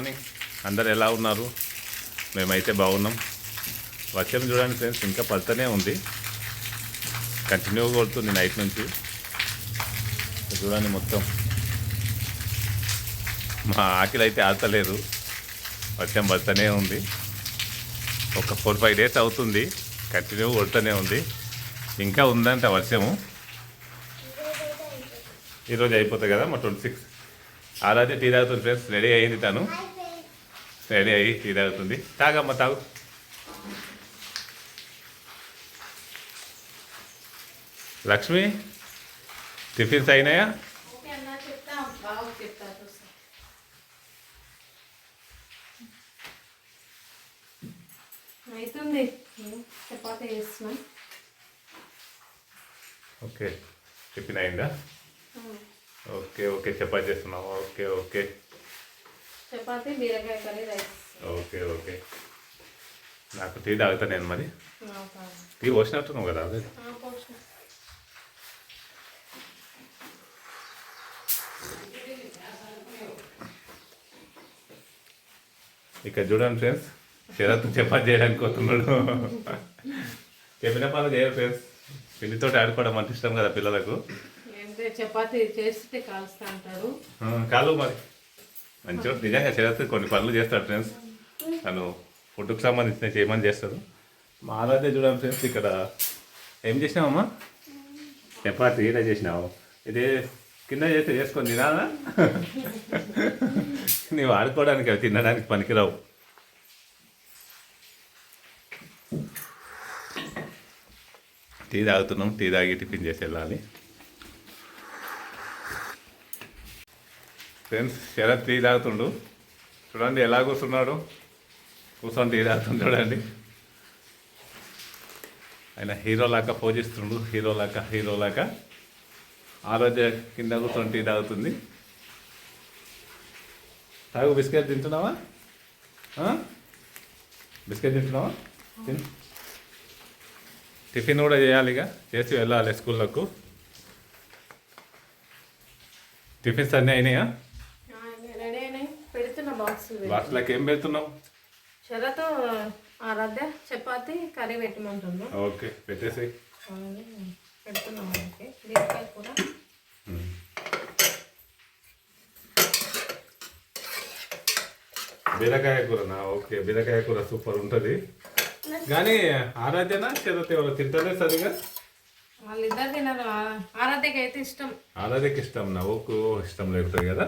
Morning. అందరు ఎలా ఉన్నారు? మేమైతే బాగున్నాం. వర్షం చూడండి ఫ్రెండ్స్, ఇంకా పడుతూనే ఉంది, కంటిన్యూగా కొడుతుంది నైట్ నుంచి. చూడండి మొత్తం మా ఆకలి అయితే ఆడతలేదు, వర్షం పడుతూనే ఉంది. ఒక 4-5 డేస్ అవుతుంది కంటిన్యూగా కొడుతూనే ఉంది. ఇంకా ఉందంట వర్షము. ఈరోజు అయిపోతుంది కదా మా 26. ఆరాధ్య టీ తాగుతుంది ఫ్రెండ్స్, రెడీ అయ్యింది, తను రెడీ అయ్యి టీ తాగుతుంది. తాగమ్మ తాగు. లక్ష్మి టిఫిన్స్ అయినాయా? అవుతుంది, చపాతీ చేస్తున్నాం. ఓకే, టిఫిన్ అయిందా? ఓకే ఓకే, చపాతీ చేస్తున్నావు. ఓకే ఓకే, చపాతీ బీరకాయ కర్రీ రైస్. ఓకే ఓకే, నాకు టీ తాగుతా నేను. మరి టీ పోసినట్టున్నావు కదా అదే. ఇక్కడ చూడండి ఫ్రెండ్స్, శరత్ చపాతీ చేయడానికి వస్తున్నాడు. చెప్పిన పనులు చేయరు ఫ్రెండ్స్, పిండితో ఆడుకోవడం అంటే ఇష్టం కదా పిల్లలకు. చపాతీ చేస్తే కాలుస్తా అంటాడు. కాలు మరి మంచిగా నిజంగా శరత్ కొన్ని పనులు చేస్తాడు ఫ్రెండ్స్. తను ఫుడ్కి సంబంధించిన చేయమని చేస్తాడు. మా ఆరాధ్య చూడండి ఫ్రెండ్స్, ఇక్కడ ఏం చేసినావమ్మా? చపాతీ ఇలా చేసినావు. ఇది కింద చేస్తే చేసుకొని తినాలా? నీవు ఆడుకోవడానికి అవి తినడానికి పనికిరావు. టీ తాగుతున్నాం, టీ తాగి టిఫిన్ చేసి వెళ్ళాలి ఫ్రెండ్స్. శరత్ టీ తాగుతుండు, చూడండి ఎలా కూర్చున్నాడు. కూర్చొని టీ తాగుతుంది చూడండి. ఆయన హీరోలాగా పోజిస్తుండు, హీరోలాగా. ఆరోగ్య కింద కూర్చొని టీ తాగుతుంది. తాగు. బిస్కెట్ తింటున్నావా? బిస్కెట్ తింటున్నావా? టిఫిన్ కూడా చేయాలిగా, చేసి వెళ్ళాలి స్కూళ్ళకు. టిఫిన్స్ అన్నీ అయినాయా? బాక్స్లోకి ఏం పెడుతున్నావు? శరత్ ఆరాధ్య చపాతీ కర్రీ పెట్టమంటున్నాం. ఓకే, పెట్టేసి పెడుతున్నాం. ఓకే, బీరకాయ కూర. బీరకాయ కూరనా? ఓకే, బీరకాయ కూర సూపర్ ఉంటుంది. కానీ ఆరాధ్యనా శరత్ ఎవరు తింటలే సరిగా? వాళ్ళిద్దరు తినరు. ఆరాధ్యకి అయితే ఇష్టం. ఆరాధ్యకి ఇష్టం, నవ్వుకు ఇష్టం లేకపోతే కదా.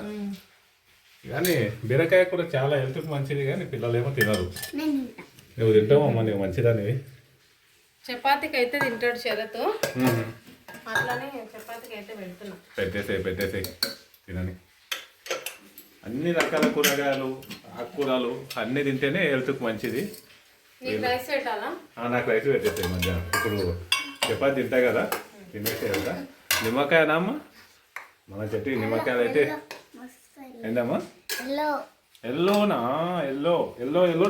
కానీ బీరకాయ కూర చాలా హెల్త్కి మంచిది, కానీ పిల్లలు ఏమో తినరు. నువ్వు తింటావమ్మా, నువ్వు మంచిదానివి. చపాతీకి అయితే తింటాడు శరత్, అట్లానే చపాతీకి అయితే పెడుతున్నా. పెట్టేసేయి తినని. అన్ని రకాల కూరగాయలు, ఆకుకూరలు అన్నీ తింటేనే హెల్త్కి మంచిది. రైస్ పెట్టాలా? నాకు రైస్ పెట్టేసాయి మధ్యాహ్నం. ఇప్పుడు చపాతీ తింటా కదా, తినేసే కదా. నిమ్మకాయనా అమ్మ? మన చెట్టు నిమ్మకాయలు అయితే ఏందమ్మా? ఎల్లోనా? Yellow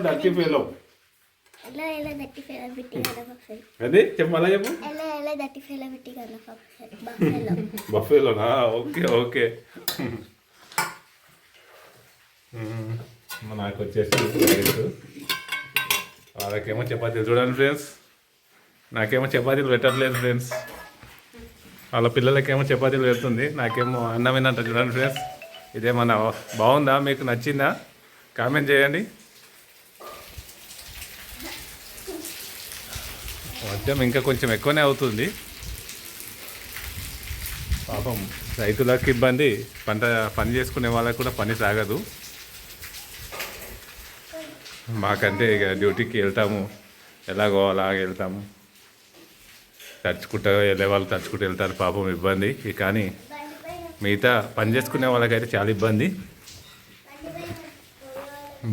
dirty yellow. అది చెప్పు, అలా చెప్పు. బఫేలోనా? ఓకే. నాకు వచ్చేసి రైస్, వాళ్ళకేమో చపాతీలు. చూడండి ఫ్రెండ్స్, నాకేమో చపాతీలు పెట్టట్లేదు ఫ్రెండ్స్. వాళ్ళ పిల్లలకేమో చపాతీలు పెడుతుంది, నాకేమో అన్నం ఏంటంట. చూడండి ఫ్రెండ్స్, ఇదేమన్నా బాగుందా? మీకు నచ్చిందా? కామెంట్ చేయండి. వర్షం ఇంకా కొంచెం ఎక్కువనే అవుతుంది. పాపం రైతులకు ఇబ్బంది, పని చేసుకునే వాళ్ళకు కూడా పని సాగదు. మాకంటే ఇక డ్యూటీకి వెళ్తాము, ఎలాగో అలాగ వెళ్తాము. తడుచుకుంటూ వెళ్ళే వాళ్ళు తడుచుకుంటూ వెళ్తారు, పాపం ఇబ్బంది. కానీ మిగతా పని చేసుకునే వాళ్ళకైతే చాలా ఇబ్బంది.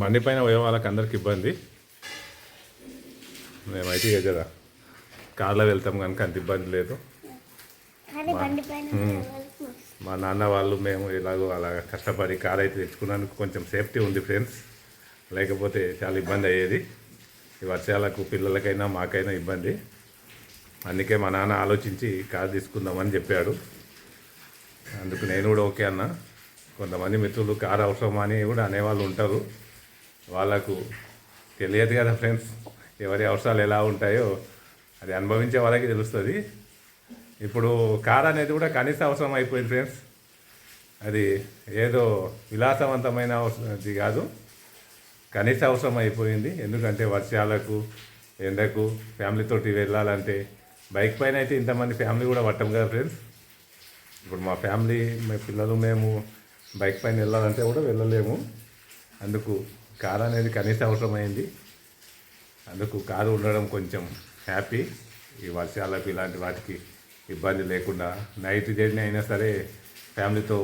బండి పైన పోయే వాళ్ళకి అందరికి ఇబ్బంది. మేమైతే ఇక కదా కార్లో వెళ్తాం కనుక అంత ఇబ్బంది లేదు. మా నాన్న వాళ్ళు మేము ఎలాగో అలా కష్టపడి కార్ అయితే తెచ్చుకున్నందుకు కొంచెం సేఫ్టీ ఉంది ఫ్రెండ్స్. లేకపోతే చాలా ఇబ్బంది అయ్యేది. ఈ వర్షాలకు పిల్లలకైనా మాకైనా ఇబ్బంది. అందుకే మా నాన్న ఆలోచించి కారు తీసుకుందామని చెప్పాడు. అందుకు నేను కూడా ఓకే అన్న. కొంతమంది మిత్రులు కారు అవసరమా అని కూడా అనేవాళ్ళు ఉంటారు. వాళ్ళకు తెలియదు కదా ఫ్రెండ్స్, ఎవరి అవసరాలు ఎలా ఉంటాయో అది అనుభవించే వాళ్ళకి తెలుస్తుంది. ఇప్పుడు కార్ అనేది కూడా కనీస అవసరం అయిపోయింది ఫ్రెండ్స్. అది ఏదో విలాసవంతమైన అది కాదు, కనీస అవసరం అయిపోయింది. ఎందుకంటే వర్షాలకు, ఎండకు ఫ్యామిలీతోటి వెళ్ళాలంటే బైక్ పైన అయితే ఇంతమంది ఫ్యామిలీ కూడా పట్టం కదా ఫ్రెండ్స్. ఇప్పుడు మా ఫ్యామిలీ, మా పిల్లలు, మేము బైక్ పైన వెళ్ళాలంటే కూడా వెళ్ళలేము. అందుకు కారు అనేది కనీస అవసరమైంది. అందుకు కారు ఉండడం కొంచెం హ్యాపీ. ఈ వర్షాలకు ఇలాంటి వాటికి ఇబ్బంది లేకుండా నైట్ జర్నీ అయినా సరే ఫ్యామిలీతో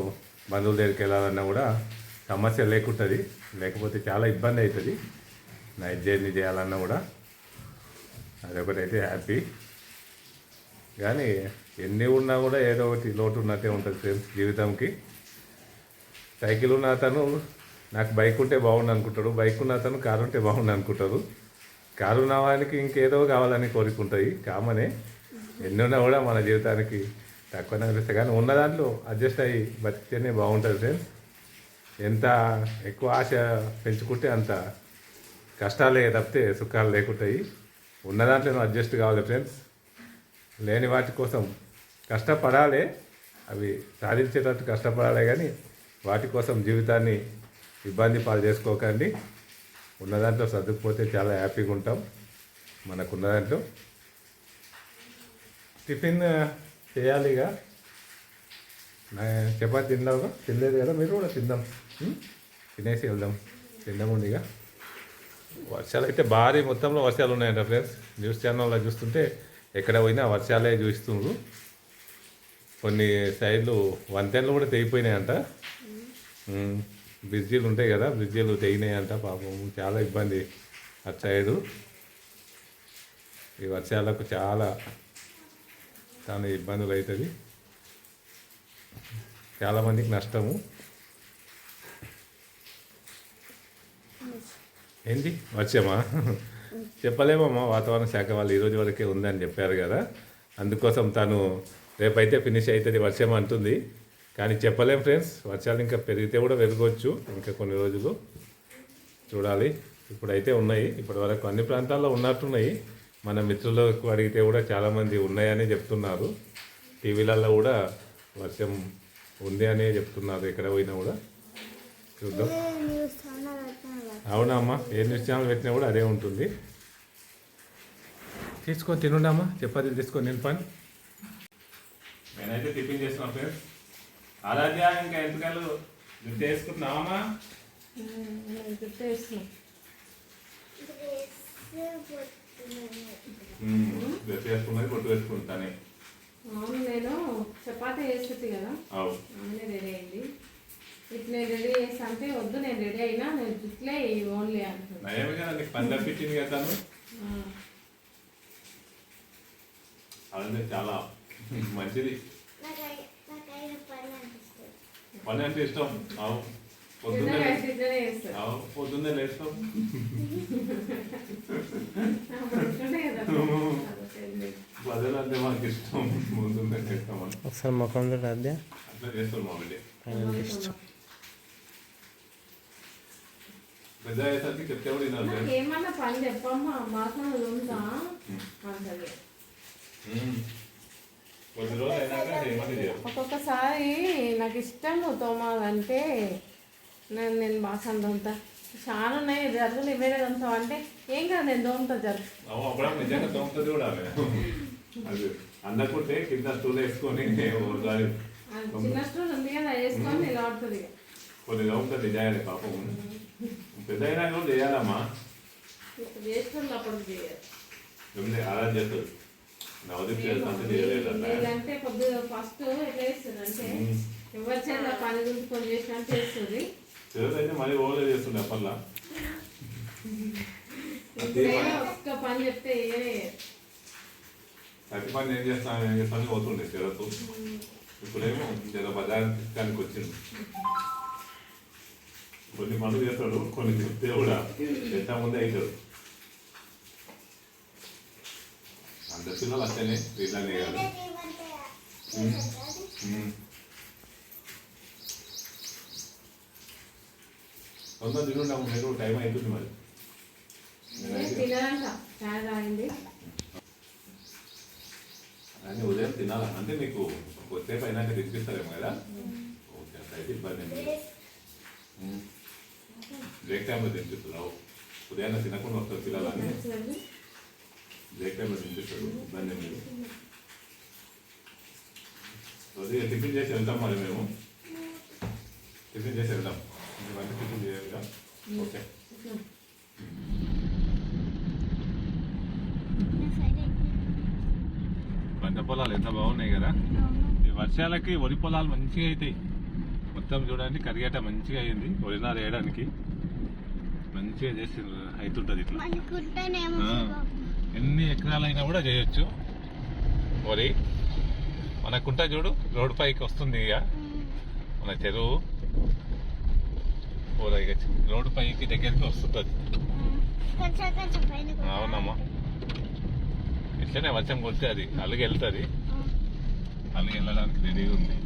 బంధువుల దగ్గరికి వెళ్ళాలన్నా కూడా సమస్య లేకుంటుంది. లేకపోతే చాలా ఇబ్బంది అవుతుంది నైట్ జర్నీ చేయాలన్నా కూడా. అదొకటైతే హ్యాపీ. కానీ ఎన్ని ఉన్నా కూడా ఏదో ఒకటి లోటు ఉన్నట్టే ఉంటుంది ఫ్రెండ్స్ జీవితంకి. సైకిల్ ఉన్న అతను నాకు బైక్ ఉంటే బాగుండు అనుకుంటాడు, బైక్ ఉన్న అతను కారు ఉంటే బాగుండు అనుకుంటారు. కారు ఉన్న వానికి ఇంకేదో కావాలని కోరుకుంటాయి, కామనే. ఎన్నున్నా కూడా మన జీవితానికి తక్కువనే అనిపిస్తాయి. కానీ ఉన్న దాంట్లో అడ్జస్ట్ అయ్యి బతికితేనే బాగుంటుంది ఫ్రెండ్స్. ఎంత ఎక్కువ ఆశ పెంచుకుంటే అంత కష్టాలే తప్పితే సుఖాలు లేకుంటాయి. ఉన్న దాంట్లో అడ్జస్ట్ కావాలి ఫ్రెండ్స్. లేని వాటి కోసం కష్టపడాలి, అవి సాధించేటట్టు కష్టపడాలి. కానీ వాటి కోసం జీవితాన్ని ఇబ్బంది పాలు చేసుకోకండి. ఉన్న దాంట్లో సర్దుకుపోతే చాలా హ్యాపీగా ఉంటాం. మనకున్న దాంట్లో టిఫిన్ చేయాలిగా. చపాతి తిన్నావుగా, తినలేదు కదా మీరు కూడా. తిందాం, తినేసి వెళ్దాం. తిందామండి. ఇక వర్షాలు అయితే భారీ మొత్తంలో వర్షాలు ఉన్నాయంట ఫ్రెండ్స్. న్యూస్ ఛానల్లో చూస్తుంటే ఎక్కడ పోయినా వర్షాలే చూస్తున్నారు. కొన్ని సైడ్లు వంతెనలు కూడా తెగిపోయినాయంట. బ్రిడ్జీలు ఉంటాయి కదా, బ్రిడ్జీలు తెగినాయంట. పాపం చాలా ఇబ్బంది అటు సైడు. ఈ వర్షాలకు చాలా ఇబ్బందులు అవుతుంది, చాలామందికి నష్టము. ఏంటి వర్షమా? చెప్పలేమమ్మా, వాతావరణ శాఖ వాళ్ళు ఈరోజు వరకే ఉందని చెప్పారు కదా. అందుకోసం తను రేపైతే ఫినిష్ అవుతుంది వర్షం అంటుంది. కానీ చెప్పలేం ఫ్రెండ్స్, వర్షాలు ఇంకా పెరిగితే కూడా పెరగవచ్చు ఇంకా కొన్ని రోజులు, చూడాలి. ఇప్పుడైతే ఉన్నాయి, ఇప్పటి వరకు అన్ని ప్రాంతాల్లో ఉన్నట్టున్నాయి. మన మిత్రులకు అడిగితే కూడా చాలామంది ఉన్నాయని చెప్తున్నారు. టీవీలలో కూడా వర్షం ఉంది అనే చెప్తున్నారు, ఎక్కడ పోయినా కూడా. చూద్దాం. అవునా అమ్మా, ఏ న్యూస్ ఛానల్ పెట్టినా కూడా అదే ఉంటుంది. తీసుకొని తినుండమ్మా, చపాతీలు తీసుకొని నేను పని. నేనైతే టిఫిన్ చేస్తున్నాను ఫ్రెండ్స్. ఆరాధ్య ఇంకా ఎంతకాలు గుర్తు వేసుకుంటున్నావమ్మా? గుర్తు వేస్తున్నా. గుర్తు వేసుకున్నది పొట్టు వేసుకుంటానే. అవును, నేను చపాతీ వేస్తుంది కదా, అవునే రెడీ అయింది. ఇట్లా నేను రెడీ చేస్తా అంటే వద్దు, నేను రెడీ అయినా నేను ఇట్లే ఓన్లీ అంటున్నాను. నయమే కదా, నీకు పని తప్పించింది కదా. అదే చాలా మంచిది. పని అంటే ఇష్టం. పొద్దున్నే లేస్తాం. బదులు అంటే మాకు ఇష్టం, పొద్దున్నే చేస్తామని. ఒకసారి ముఖంలో అదే అట్లా చేస్తాం మా బిడ్డ. పెద్ద అయ్యేసరికి చెప్తే కూడా వినాలి. ఏమన్నా పని చెప్పమ్మా, మాకు ఉందా అంటది. ఒక్కొక్కసారి నాకు ఇష్టం తోమాలంటే నేను బాసన తోముతా. చాలా ఉన్నాయి జరుగులు, ఇవేనే తోముతావు అంటే ఏం కాదు, నేను తోముతా జరుగు. నిజంగా తోముతుంది కూడా అది అందకుంటే కింద స్టూల్ వేసుకొని చిన్న స్టూల్ ఉంది కదా, వేసుకొని నిలబడుతుంది. కొన్ని తోముతుంది చేయాలి పాపం. పెద్ద అయినా కూడా చేయాలమ్మా, చేస్తుంది అప్పుడు చేయాలి. అలా చేస్తుంది. లేదంటే పొద్దున ఫస్ట్ ఎట్లా చేస్తుంది అంటే ఎవరి చేత పని గురించి చేసినట్టు చేస్తుంది. మళ్ళీ ఓవర్ చేస్తుంది అప్పట్లో. ఒక్క పని చెప్తే ప్రతి పని ఏం చేస్తాను పోతుండే చెరతు. ఇప్పుడేమో జర బజార్కి వచ్చింది. కొన్ని పనులు చేస్తాడు, కొన్ని చెప్తే కూడా ఎంత ముందే అవుతాడు. అందరి పిల్లలు అట్లనే వీళ్ళనే కాదు. తొందర తినుంటాము మీరు టైం అవుతుంది మరి తినదంట చాయ్ తాగింది అని ఉదయం తినాలా అంటే మీకు కొద్దిసేపు అయినాక తినిపిస్తారేమో కదా ఓకే అయితే ఇబ్బంది బ్రేక్ టైంలో తినిపిస్తున్నావు ఉదయాన్నే తినకుండా వస్తారు పిల్లలని బ్రేక్ టైంలో తినిపిస్తారు ఇబ్బంది మీరు రోజు టిఫిన్ చేసి వెళ్తాం మరి మేము టిఫిన్ చేసి వెళ్దాం అంటే టిఫిన్ చేయాలిగా ఓకే పంట పొలాలు ఎంత బాగున్నాయి కదా ఈ వర్షాలకి వరి పొలాలు మంచిగా అవుతాయి మొత్తం చూడండి కరిగేట మంచిగా అయింది వరినారు వేయడానికి మంచిగా చేసి అవుతుంటుంది ఇట్లా ఎన్ని ఎకరాలైనా కూడా చేయొచ్చు వరి మనకుంటా చూడు రోడ్డు పైకి వస్తుంది ఇక మన చెరువు రోడ్డు పైకి దగ్గరికి వస్తుంటుంది అవునమ్మా ఇట్లనే వర్షం కొడితే అది అలిగి వెళ్తుంది అలిగి వెళ్ళడానికి రెడీగా ఉంది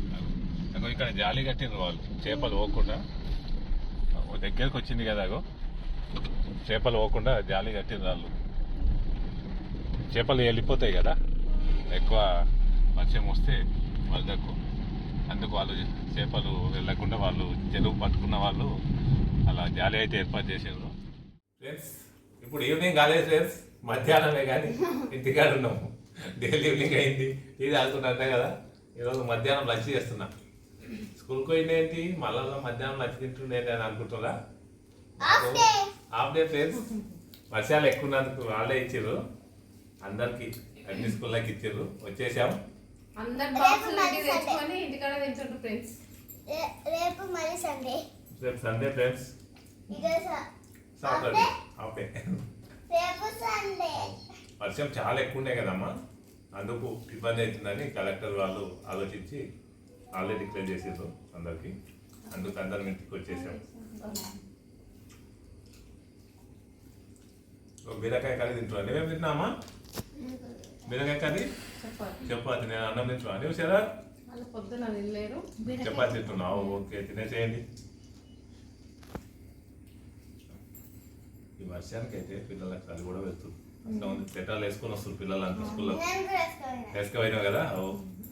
అగో ఇక్కడ జాలి కట్టిండ్రు వాళ్ళు చేపలు పోకుండా దగ్గరకు వచ్చింది కదా అగో చేపలు పోకుండా జాలి కట్టిండ్రు వాళ్ళు చేపలు వెళ్ళిపోతాయి కదా ఎక్కువ వర్షం వస్తే వరదకు అందుకు వాళ్ళు చేపలు వెళ్ళకుండా వాళ్ళు చెరువు పట్టుకున్న వాళ్ళు అలా జాలి అయితే ఏర్పాటు చేసారు ఫ్రెండ్స్ ఇప్పుడు ఈవినింగ్ కాలేదు ఫ్రెండ్స్ మధ్యాహ్నమే కానీ ఇంటికాడ ఉన్నాము డైలీ ఈవినింగ్ అయింది ఇది ఆడుతున్నట్టే కదా ఈరోజు మధ్యాహ్నం లంచ్ చేస్తున్నా స్కూల్కి పోయింది ఏంటి మళ్ళా మధ్యాహ్నం లంచ్ తింటుండే అని అనుకుంటున్నా హాఫ్ డే ఫ్రెండ్స్ వర్షాలు ఎక్కువ ఉన్నందుకు వాళ్ళే ఇచ్చారు అందరికి అన్ని స్కూళ్ళకి ఇచ్చారు వచ్చేసాం రేపు సండే ఫ్రెండ్స్ సాటర్డే ఓకే వర్షం చాలా ఎక్కువ ఉండే కదమ్మా అందుకు ఇబ్బంది అవుతుందని కలెక్టర్ వాళ్ళు ఆలోచించి ఆల్రెడీ డిక్లేర్ చేసారు అందరికి అందుకు అందరం ఇంటికి వచ్చేసాం బీరకాయ కర్రీ తింటున్నా నువ్వేం తిన్నామా బీరకాయ కర్రీ చపాతి నేను అన్నం తింటున్నా నువ్వు సరే చపాతి తింటున్నావు ఓకే తినేసేయండి ఈ వర్షానికి అయితే పిల్లలకి చలి కూడా వెళ్తుంది సెటాలు వేసుకొని వస్తారు పిల్లలు అంతా స్కూల్లో వేసుకుపోయినావు కదా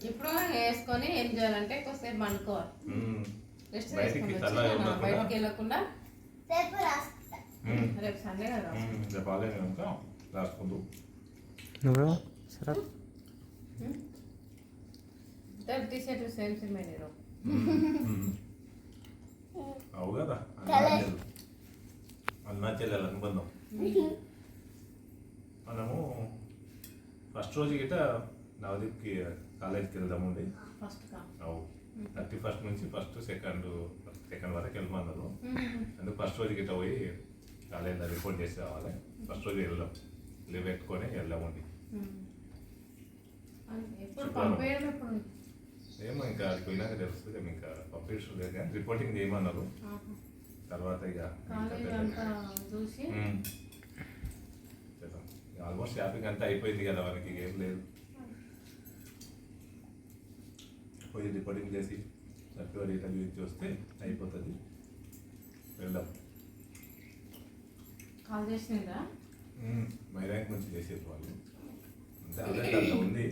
ఇప్పుడు వేసుకొని ఏం చేయాలంటే కొద్దిసేపు పండుకోవాలి బయటికి వెళ్ళకుండా రేపు సండే కదా రేపు ఆలే కనుక రాసుకుంటూ టీషర్ట్ సేమ్ సేమ్ అయినారు అవు కదా అన్నా చెల్లెలు అనుబంధం మనము ఫస్ట్ రోజు గిట్ట నవదీప్కి కాలేజీకి వెళ్దామండి అవు 31st నుంచి సెకండ్ వరకు వెళ్ళమన్నారు అందుకు ఫస్ట్ రోజు గిట్ట పోయి కాలేజీలో రిపోర్ట్ చేసి రావాలి ఫస్ట్ రోజు వెళ్దాం లీవ్ పెట్టుకొని వెళ్దామండి ఏమో ఇంకా అది పోయినాక తెలుస్తుంది ఇంకా పంపించడం లేదు కానీ రిపోర్టింగ్ చేయమన్నారు తర్వాత ఇక ఆల్మోస్ట్ షాపింగ్ అంతా అయిపోయింది కదా మనకి ఏం లేదు పోయి రిపోర్టింగ్ చేసి సర్టిఫికేట్ ఇంటర్వ్యూ ఇచ్చి వస్తే అయిపోతుంది వెళ్దాం మైరాంక్ నుంచి చేసేది వాళ్ళు అంటే అదే అట్లా ఉంది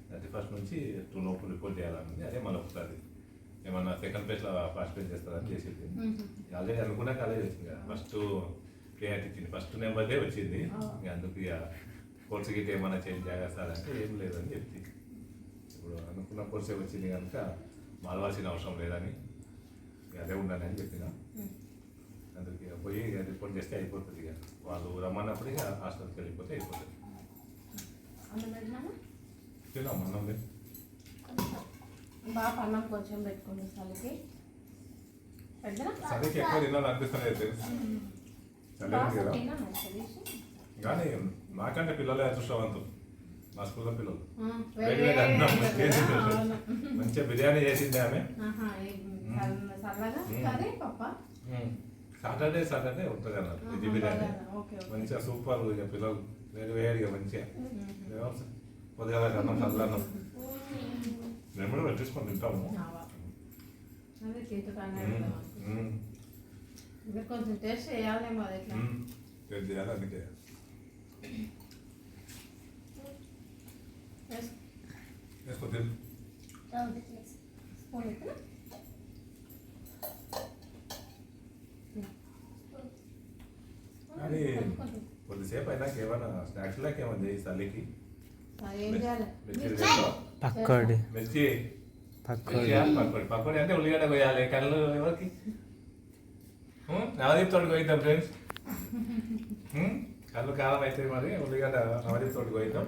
31st నుంచి 2 లోపు రిపోర్ట్ చేయాలని అదే మళ్ళీ ఒకసారి ఏమన్నా సెకండ్ ప్లేస్లో పార్టిసిపేట్ చేస్తారని చేసేది ఆల్రెడీ అనుకున్నా కాలేజ్ వచ్చింది కదా ఫస్ట్ ప్రియారిటీ ఇచ్చింది ఫస్ట్ నెంబర్దే వచ్చింది ఇక అందుకు ఇక కోర్సు గిట్ట ఏమైనా చేంజ్ చేస్తారంటే ఏం లేదని చెప్తే ఇప్పుడు అనుకున్న కోర్సే వచ్చింది కనుక మారవలసిన అవసరం లేదని అదే ఉండాలి అని చెప్పిన అందుకు ఇక పోయి ఇక రిపోర్ట్ చేస్తే అయిపోతుంది ఇక వాళ్ళు రమ్మన్నప్పుడు ఇక హాస్టల్కి వెళ్ళిపోతే అయిపోతుంది తిన్నాం అన్నం బాగా అన్నం కొంచెం పెట్టుకోండి చలికి చలికి ఎక్కువ తినాలి అనిపిస్తుంది కానీ నాకంటే పిల్లలే అదృష్టవంతులు మా స్కూల్లో పిల్లలు మంచిగా బిర్యానీ చేసింది ఆమె సాటర్డే ఉంటుంది అన్నారు వెజ్ బిర్యానీ మంచిగా సూపర్ ఇక పిల్లలు వేరు వేడిగా మంచిగా కొద్దిగా అన్నం చల్లన్నం మేము కూడా పెట్టేసుకొని తింటాము మీరు కొంచెం టేస్ట్ చేయాలేమో అది ఎట్లా టేస్ట్ చేయాలి అందుకే వేసుకో తిను. స్పూన్ ఎత్తున. కానీ కొద్దిసేపు అయినాక ఏమైనా స్నాక్స్ లాగా ఏమైనా చేయి చలికి ఏం చేయాలి మిర్చి వేసుకో. పక్కోడి మిర్చి పక్కోడి పకోడి పకోడి అంటే ఉల్లిగడ్డ కొయ్యాలి కళ్ళు ఎవరికి నవదీప్ తోటి కొయిద్దాం ఫ్రెండ్స్ కళ్ళు కారం అయితే మరి ఉల్లిగడ్డ నవదీప్ తోటి కొయిద్దాం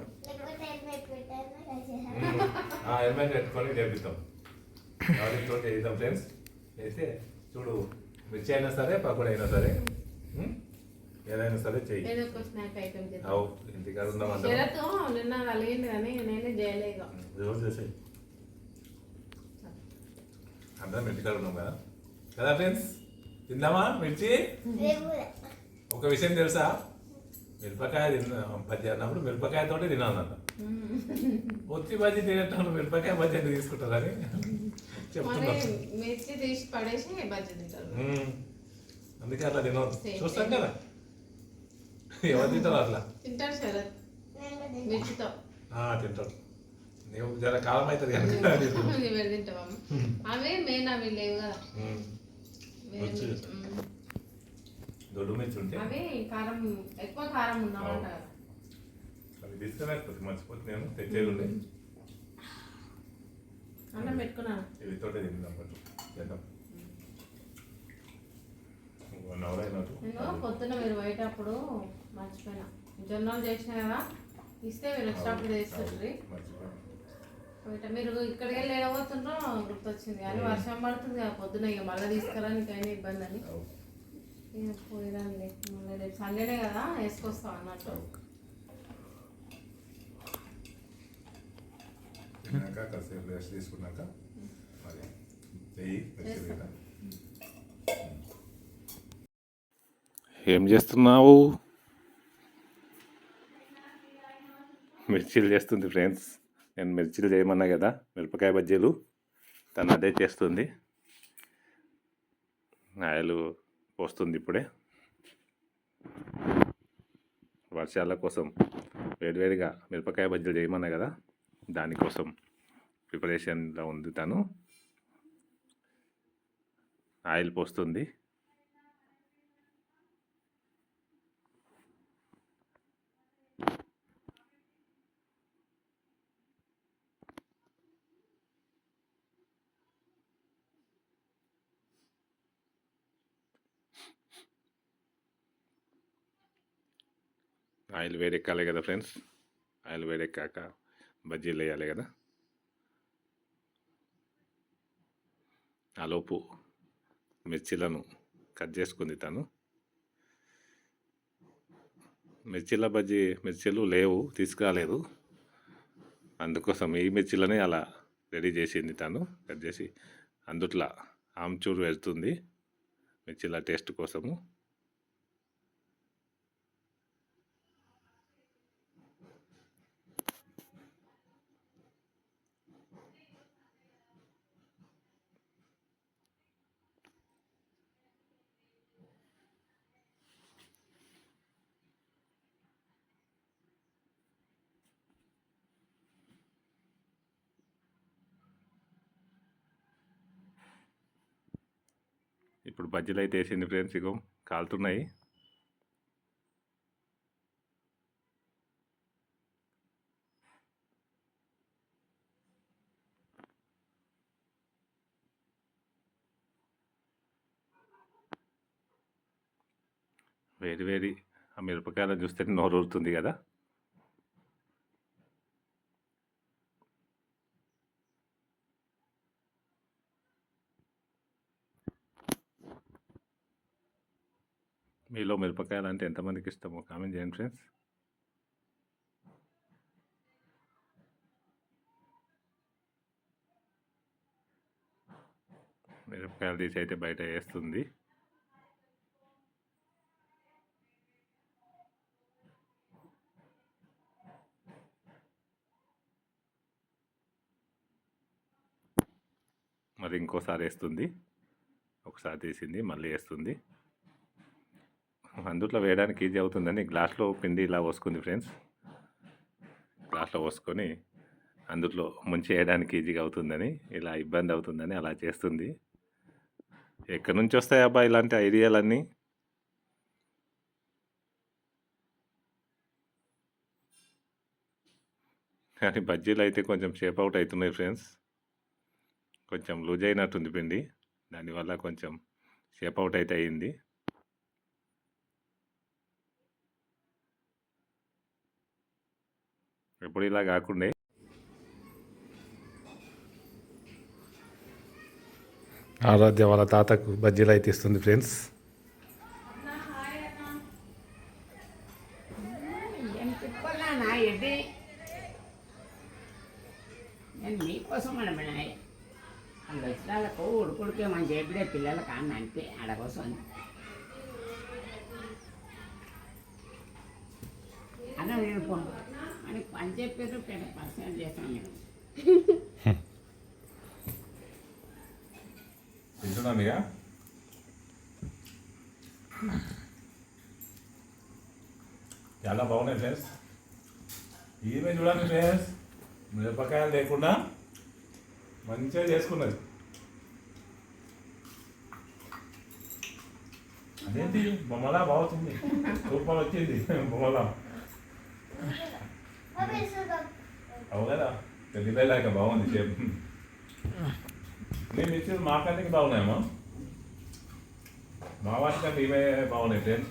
హెల్మెట్ పెట్టుకొని చేపిస్తాం నవదీప్ తోటి వేద్దాం ఫ్రెండ్స్ అయితే చూడు మిర్చి అయినా సరే పకోడి అయినా సరే ఏదైనా సరే చెయ్యి ఏదో ఒక స్నాక్ ఐటమ్ చేద్దాం. అవు ఇంటికాడ ఉందాం శరత్ నిన్న కలిగింది కానీ నేనే చేయలేక రోజు చేసేయి అందరం ఇంటికాడ ఉన్నాం కదా కదా ఫ్రెండ్స్ తిందామా మిర్చి ఒక విషయం తెలుసా మిరపకాయ బజ్జీ అన్నప్పుడు మిరపకాయతోటి తినాలన్న ఒత్తి బజ్జీ తినేటప్పుడు మిరపకాయ బజ్జీ ఎందుకు తీసుకుంటారని మరి చెప్తున్నారు మిర్చి తీసి పడేసి బజ్జీ తింటారు. అందుకే అట్లా తినవద్దు Same, చూస్తాం same. కదా ఎవరు తింటారు అట్లా తింటారు శరత్ మిర్చితో. తింటారు నీవు జర కాలం అవుతుంది కనుక నువ్వు తింటావా అవే మెయిన్ అవి లేవు కదా వేరే వచ్చి. మిర్చి. దొడ్డు మిర్చి ఉంటే అవి కారం ఎక్కువ కారం ఉన్నామంట కదా. అవి తీసుకురాకపోతే మర్చిపోతే నేను తెచ్చేది ఉండే అన్నం పెట్టుకున్నాను. ఇవి తోటే తిందాం కొంచెం చేద్దాం 1 hour అయినట్టు నేను పొద్దున్న మీరు పోయేటప్పుడు మర్చిపోయినా జొన్నలు చేసిన కదా ఇస్తే మీరు వచ్చినప్పుడు చేస్తుండ్రి మర్చిపోయాను మీరు ఇక్కడికి వెళ్ళి ఏడబోతుండ్రో గుర్తొచ్చింది కానీ వర్షం పడుతుంది కదా పొద్దున ఇక మళ్ళీ తీసుకురానికి అయినా ఇబ్బంది అని ఇక పోయిరండి మళ్ళీ రేపు సండేనే కదా వేసుకొస్తాం అన్నట్టు. తిన్నాక కాసేపు రెస్ట్ తీసుకున్నాక మరి చెయ్యి మిర్చి మీద. ఏం చేస్తున్నావు మిర్చీలు చేస్తుంది ఫ్రెండ్స్ నేను మిర్చీలు చేయమన్నా కదా మిరపకాయ బజ్జీలు తను అదే చేస్తుంది ఆయిల్ పోస్తుంది ఇప్పుడే వర్షాల కోసం వేడివేడిగా మిరపకాయ బజ్జీలు చేయమన్నా కదా దానికోసం ప్రిపరేషన్లో ఉంది తను ఆయిల్ పోస్తుంది ఆయిల్ వేడెక్కాలి కదా ఫ్రెండ్స్ ఆయిల్ వేడెక్కాక బజ్జీలు వేయాలి కదా ఆలోపు మిర్చీలను కట్ చేసుకుంది తను మిర్చీలు లేవు తీసుకురాలేదు అందుకోసం ఈ మిర్చీలని అలా రెడీ చేసింది తను కట్ చేసి అందుట్లో ఆమ్చూరు వెళ్తుంది మిర్చీల టేస్ట్ కోసము ఇప్పుడు బజ్జీలు అయితే వేసింది ఫ్రెండ్స్ ఇగో కాలుతున్నాయి వేడి వేడి ఆ మిరపకాయలను చూస్తే నోరు ఊరుతుంది కదా మీలో మిరపకాయలు అంటే ఎంతమందికి ఇష్టమో కామెంట్ చేయండి ఫ్రెండ్స్ మిరపకాయలు తీసి అయితే బయట వేస్తుంది మరి ఇంకోసారి వేస్తుంది ఒకసారి తీసింది మళ్ళీ వేస్తుంది అందుట్లో వేయడానికి ఈజీ అవుతుందని గ్లాస్లో పిండి ఇలా పోసుకుంది ఫ్రెండ్స్. గ్లాస్లో పోసుకొని అందుట్లో ముంచి వేయడానికి ఈజీగా అవుతుందని, ఇలా ఇబ్బంది అవుతుందని అలా చేస్తుంది. ఎక్కడి నుంచి వస్తాయి అబ్బా ఇలాంటి ఐడియాలన్నీ? కానీ బజ్జీలు అయితే కొంచెం షేప్ అవుట్ అవుతున్నాయి ఫ్రెండ్స్. కొంచెం లూజ్ అయినట్టుంది పిండి, దానివల్ల కొంచెం షేప్ అవుట్ అయితే అయింది. ఎప్పుడు ఇలా కాకుండా ఆరాధ్య వాళ్ళ తాతకు బజ్జీలు అయితే ఇస్తుంది ఫ్రెండ్స్. నేను మీకోసం అడబడినాయి వాళ్ళు వచ్చిన వాళ్ళకు ఉడుకుడికే మనం చెప్పిడే పిల్లలకు అన్న అంతే ఆడకోసం అన్న నేను మనకి పని చెప్పారు పర్సనల్ చేస్తాను నేను తింటున్నాను ఇక. చాలా బాగున్నాయి ఫ్రెండ్స్. ఈమె చూడండి ఫ్రెండ్స్, మిరపకాయలు లేకుండా మంచిగా చేసుకున్నది. అదేంటి బొమ్మలా బాగుంది, సూపర్ వచ్చింది బొమ్మలా. అవు కదా, పెద్దలాక బాగుంది షేప్. నేను ఇచ్చేది మా కంటికి బాగున్నాయమ్మా, మా వాటి కంటే ఇవే బాగున్నాయి ఫ్రెండ్స్.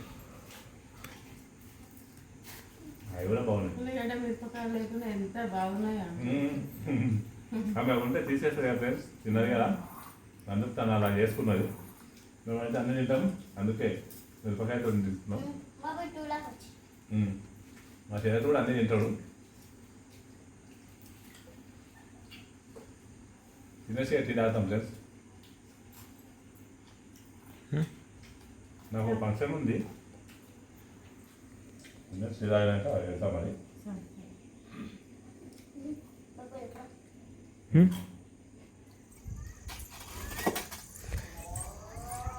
అవి కూడా బాగున్నాయి. ఉల్లిగడ్డ మిరపకాయలు లేకుండా ఎంత బాగున్నాయా. ఆమె ఉంటే తీసేస్తుంది కదా ఫ్రెండ్స్, తిన్నది కదా, అందుకు తను అలా చేసుకున్నది. మేమైతే అన్నీ తింటాం, అందుకే మిరపకాయతో తీసుకున్నాం. మా చేతి కూడా అన్నీ తింటాడు. తినేసి టీ తాగుతాం ఫ్రెండ్స్. నాకు ఫంక్షన్ ఉంది, టీ తాగినాక వెళ్తాం మరి.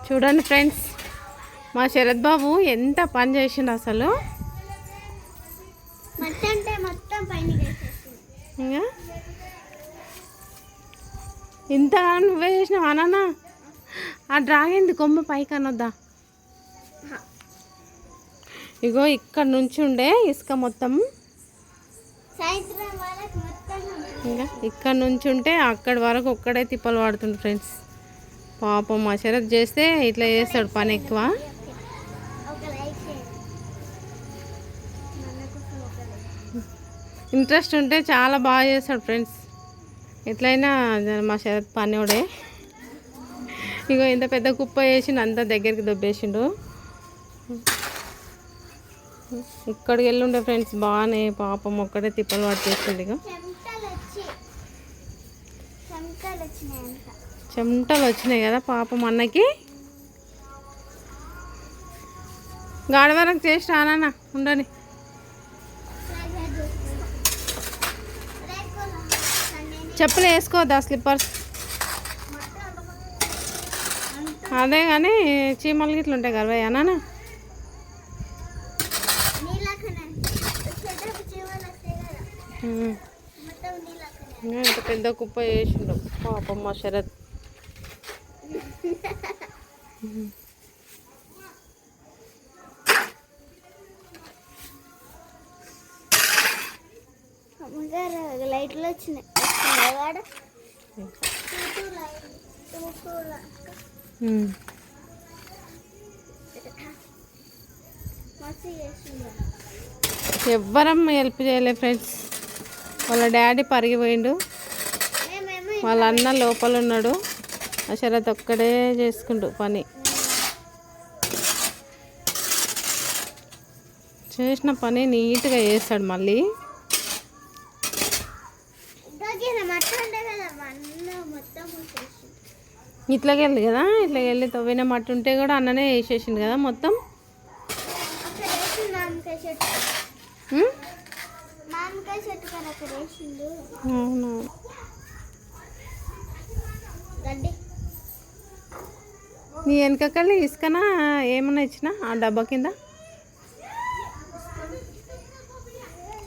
చూడండి ఫ్రెండ్స్, మా శరత్ బాబు ఎంత పని చేసిండు అసలు. ఇంకా ఇంత నువ్వే చేసినావు అన్న. ఆ డ్రాగన్ కొమ్మ పైకి అనొద్దా. ఇగో ఇక్కడ నుంచి ఉండే ఇసుక మొత్తం, ఇంకా ఇక్కడ నుంచి ఉంటే అక్కడి వరకు ఒక్కడే తిప్పలు పడుతుంది ఫ్రెండ్స్. పాపం మా శరత్ చేస్తే ఇట్లా చేస్తాడు పని ఎక్కువ. ఇంట్రెస్ట్ ఉంటే చాలా బాగా చేస్తాడు ఫ్రెండ్స్. ఎట్లయినా మా శరత్ పనివాడే. ఇగో ఇంత పెద్ద కుప్ప వేసిండు, అంత దగ్గరికి దొబ్బేసిండు. ఇక్కడికి వెళ్ళుండే ఫ్రెండ్స్ బాగానే, పాపం ఒక్కడే తిప్పలు పట్టేసిండు. ఇక చెమటలు వచ్చినాయి కదా పాపం అన్నకి. గాడి వరకు చేసి రానా ఉండని. చెప్పులు వేసుకోవద్దా, స్లిప్పర్స్. అదే కానీ చీమలు గిట్ల ఉంటాయి కదా అన్న. ఇంత పెద్ద కుప్ప వేసిండు పాపం మా శరత్. లైట్లు వచ్చినాయి. ఎవ్వరం హెల్ప్ చేయలే ఫ్రెండ్స్. వాళ్ళ డాడీ పరిగిపోయిండు, వాళ్ళ అన్న లోపల ఉన్నాడు. శరత్ ఒక్కడే చేసుకుంటూ పని. చేసిన పని నీట్గా చేస్తాడు మళ్ళీ. ఇట్లాకి వెళ్ళి కదా, ఇట్లా వెళ్ళి తవ్విన మట్టి ఉంటే కూడా అన్ననే వేసేసిండు కదా మొత్తం. నీ వెనకకెళ్ళి ఇసుకనా ఏమన్నా ఇచ్చినా ఆ డబ్బా కింద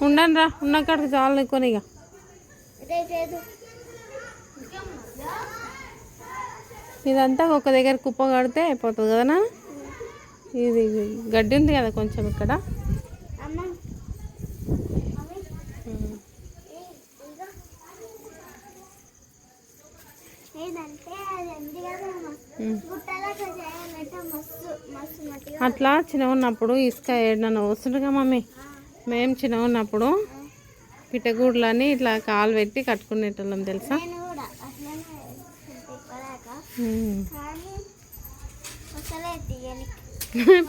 ఉండను రా, ఉన్న కాడికి చాలు కొని ఇక. ఇదంతా ఒక దగ్గర కుప్ప కడితే అయిపోతుంది కదనా. ఇది గడ్డి ఉంది కదా కొంచెం ఇక్కడ. అట్లా చిన్న ఉన్నప్పుడు ఇసుక ఏడన వస్తుండగా మమ్మీ, మేము చిన్న ఉన్నప్పుడు పిట్టగూడులని ఇట్లా కాలు పెట్టి కట్టుకునేటోళ్ళం తెలుసా.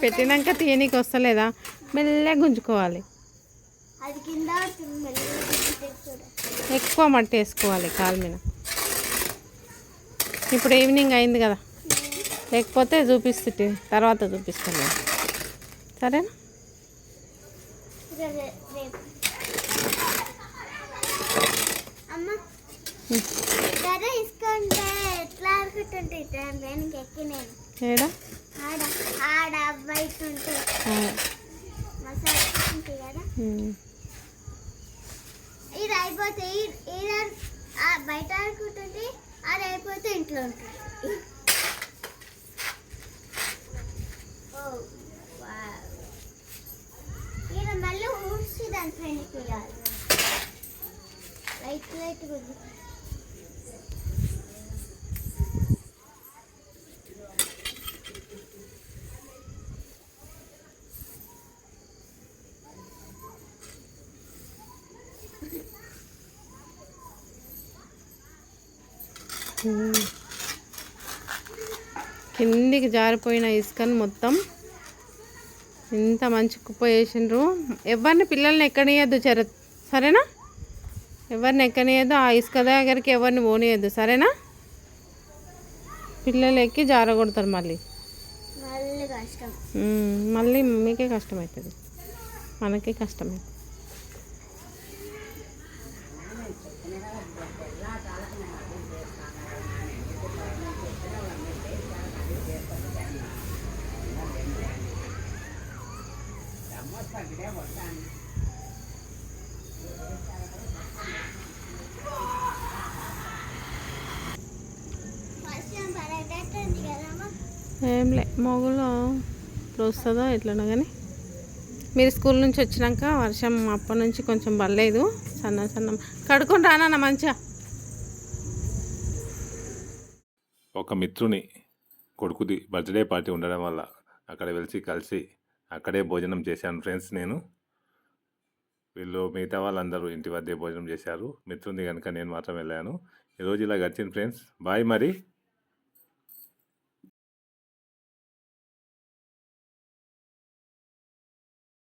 పెట్టినాక తీయనీకి వస్తలేదా, మెల్లగా గుంజుకోవాలి. ఎక్కువ మట్టి వేసుకోవాలి కాలు మీద. ఇప్పుడు ఈవినింగ్ అయింది కదా, లేకపోతే చూపిస్తుంది తర్వాత చూపిస్తాను సరేనా. ఏడా ఇది అయిపోతే బయట ఆడుకుంటుంది, అది అయిపోతే ఇంట్లో ఉంటుంది. ఈయన మళ్ళీ ఊడ్చి దాని ఫ్రెండ్కి వెళ్ళాలి. లైట్ లైట్ ఉంది. కిందికి జారిపోయిన ఇసుకని మొత్తం ఇంత మంచి కుప్ప వేసిండ్రు. ఎవరిని పిల్లల్ని ఎక్కనియద్దు సరేనా, ఎవరిని ఎక్కనియద్దు. ఆ ఇసుక దగ్గరికి ఎవరిని పోనీయద్దు సరేనా. పిల్లలు ఎక్కి జారగొడతారు మళ్ళీ మళ్ళీ మీకే కష్టమవుతుంది, మనకే కష్టమవుతుంది. ఏంలే మొగులో ఇప్పుడు వస్తుందో ఎట్లనో కానీ. మీరు స్కూల్ నుంచి వచ్చినాక వర్షం అప్పటి నుంచి కొంచెం పడలేదు, సన్న సన్నం కడుక్కొని రానా మంచిగా. ఒక మిత్రుని కొడుకుది బర్త్డే పార్టీ ఉండడం వల్ల అక్కడ కలిసి అక్కడే భోజనం చేశాను ఫ్రెండ్స్. నేను వీళ్ళు మిగతా వాళ్ళందరూ ఇంటి వద్దే భోజనం చేశారు. మిత్రుంది కనుక నేను మాత్రం వెళ్ళాను. ఈరోజు ఇలా గడిచింది ఫ్రెండ్స్. బాయ్ మరి.